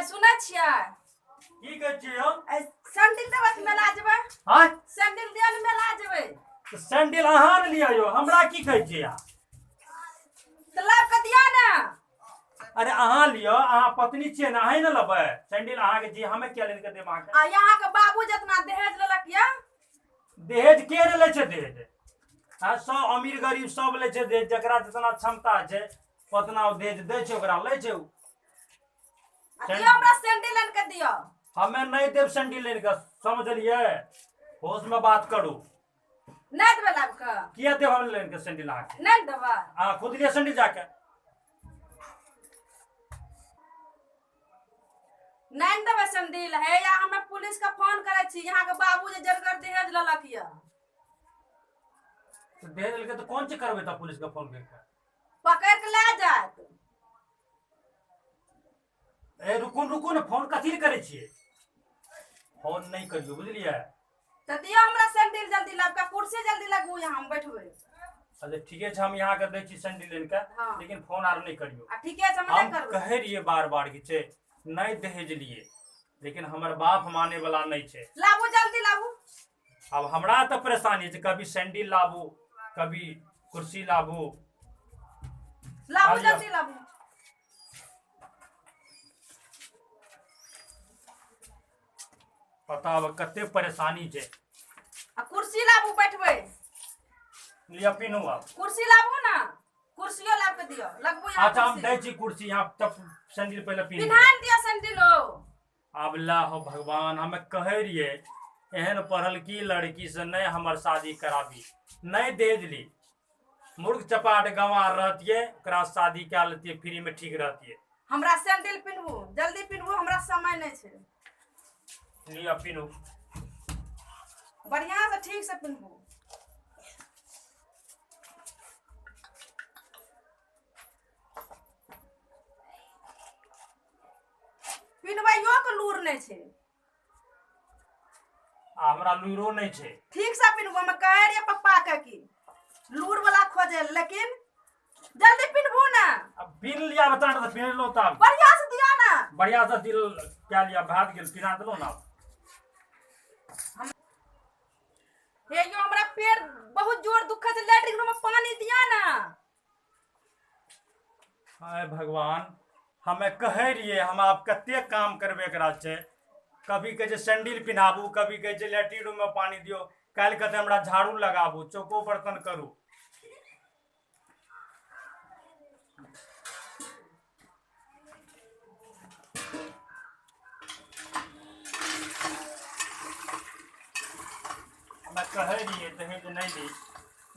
सुना छिया की कहै छियै हम सैंडल देबा त मेला जेबै। हां सैंडल दिया न मेला जेबै। तो सैंडल अहाँ ने लिया यो हमरा की कहै छियै त लाभ के दिया ना। अरे अहाँ लियो अहाँ पत्नी छियै ना अहीं न लेबै सैंडल अहाँ के जी हमें क्या लेन के देब अहाँ के आ यहाँ के बाबू जितना दहेज लेलक या दहेज के ने लै छै दहेज हां सब अमीर गरीब सब लै छै दहेज जकरा जितना क्षमता छै उतना दहेज दै छै ओकरा लै छै दियो हमरा सैंडल लेन के दियो। हमें नहीं देव सैंडल लेन के समझलिए होश में बात करू। नहीं देबे लाभ के किया देव हम लेन के सैंडल अहाँ के नहीं देबे। हां खुद लिए सैंडल जाके नहीं देबे सैंडल है या हमें पुलिस का फोन करे छी यहाँ के बाबू जे जलकर दहेज लेलक या। तो दहेज लेके तो कौन ची करबे त पुलिस के फोन करके पकड़ के ले जात। ए रुकू ना फोन कथी करे छिए फोन नहीं करियो बुझलिए। त दियो हमरा सैंडल जल्दी लाभ के कुर्सी जल्दी लगू यहाँ हम बैठबै। अच्छा ठीक है हम यहाँ के दै छी सैंडल लेन के हाँ। लेकिन फोन आर नहीं करियो। ठीक है हम नहीं हम करबै। कहे रहिए बार कि छे नहीं दहेज लिए लेकिन हमर बाप माने वाला नहीं छे। लाबू जल्दी लाबू। अब हमरा तो परेशानी छे कभी सैंडल लाबू कभी कुर्सी लाबू। लाबू जल्दी लाबू। पता अब कते परेशानी छे। आ कुर्सी लाबू बैठबै। लिया पिनू अब कुर्सी लाबू ना कुर्सियो लाब के दियो लगबू यहाँ। अच्छा हम दै छी कुर्सी यहाँ तब सैंडल पहले पिन पिन्हान दियो सैंडलो। अब ला हो भगवान हमें कहे रहिए एहन पढ़ल की लड़की से नहीं हमर शादी कराबी नहीं दहेज ली मूर्ख चपाट गंवार रहतिए ओकरा शादी क्या लेतिए फ्री में ठीक रहतिए। हमरा सैंडल पिनबू जल्दी पिनबू हमरा समय नहीं छे। लिया पिनू बढ़िया से ठीक से पिनबू। पिनबैयो के लूर नहीं छे। हमरा लूरो नहीं छे। ठीक से पिनबू हम कहे रे पप्पा के की लूर वाला खोजे लेकिन जल्दी पिनबू ना। अब पिन लिया बता तो पिन लो तब बढ़िया से दिया ना। बढ़िया से दिल क्या लिया भाग गेल पिना दलो ना। हे यो हमरा पेट बहुत जोर दुखा से लैट्रिन में पानी दिया ना। हाय भगवान हमें कहे रहिए हम आप कते काम करबे करा छे कभी कहे सैंडल पिनाबू कभी कहे लैट्रिन रूम में पानी दियो कल कहते हमरा झाड़ू लगाबू चौको बर्तन करू। हमें कहे रहिए दहेज नहीं दी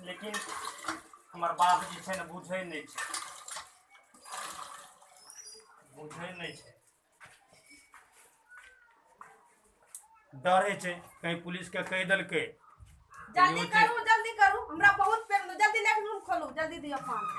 लेकिन हमार बाप जी छे न बुझे नहीं छे बुझे नहीं छे डरे छे कहीं पुलिस के कह दल के। जल्दी करू हमरा बहुत पेट में जल्दी लेट रूम खोलू जल्दी दियो पानी।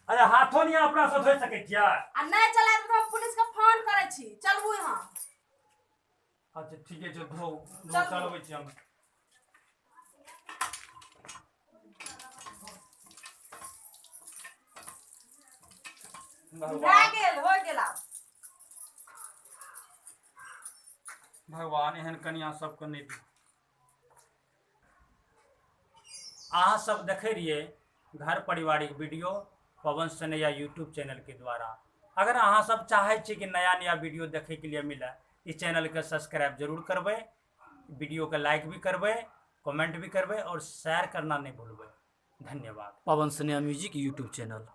अरे हाथों नहीं अपना से धोइ सके छियै आ नहीं चला तो हम पुलिस के फोन करे छी चलबू यहाँ। अच्छा ठीक है जो धो चल। चलबै छी हम। भगवान एहन कन्या सबके नहीं दी। अहाँ सब देखे रहिए घर पारिवारिक वीडियो पवन सनैया यूट्यूब चैनल के द्वारा। अगर अहाँ सब चाहे छी कि नया नया वीडियो देखे के लिए मिले इस चैनल के सब्सक्राइब जरूर करबे वीडियो के लाइक भी करबे कमेंट भी करबे और शेयर करना नहीं भूलबे। धन्यवाद। पवन सनैया म्यूजिक यूट्यूब चैनल।